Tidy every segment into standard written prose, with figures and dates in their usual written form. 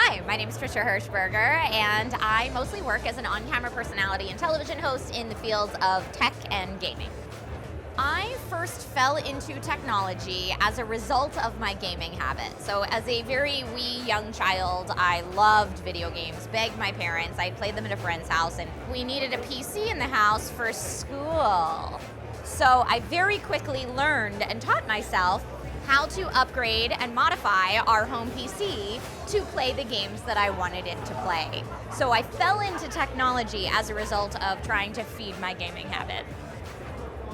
Hi, my name is Trisha Hershberger, and I mostly work as an on-camera personality and television host in the fields of tech and gaming. I first fell into technology as a result of my gaming habit. So as a very wee young child, I loved video games, begged my parents, I played them at a friend's house, and we needed a PC in the house for school. So I very quickly learned and taught myself how to upgrade and modify our home PC to play the games that I wanted it to play. So I fell into technology as a result of trying to feed my gaming habit.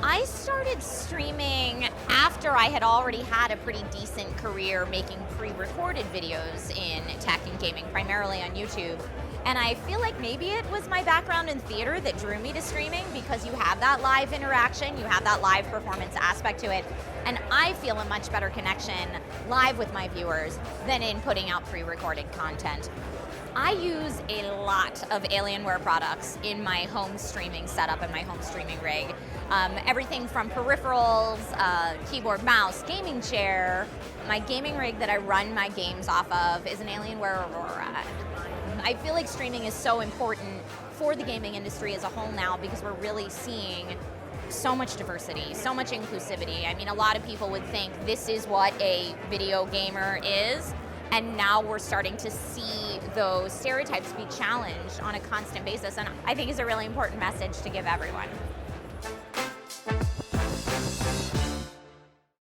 I started streaming after I had already had a pretty decent career making pre-recorded videos in tech and gaming, primarily on YouTube. And I feel like maybe it was my background in theater that drew me to streaming, because you have that live interaction, you have that live performance aspect to it, and I feel a much better connection live with my viewers than in putting out pre-recorded content. I use a lot of Alienware products in my home streaming setup and my home streaming rig. Everything from peripherals, keyboard, mouse, gaming chair. My gaming rig that I run my games off of is an Alienware Aurora. I feel like streaming is so important for the gaming industry as a whole now, because we're really seeing so much diversity, so much inclusivity. I mean, a lot of people would think this is what a video gamer is, and now we're starting to see those stereotypes be challenged on a constant basis, and I think is a really important message to give everyone.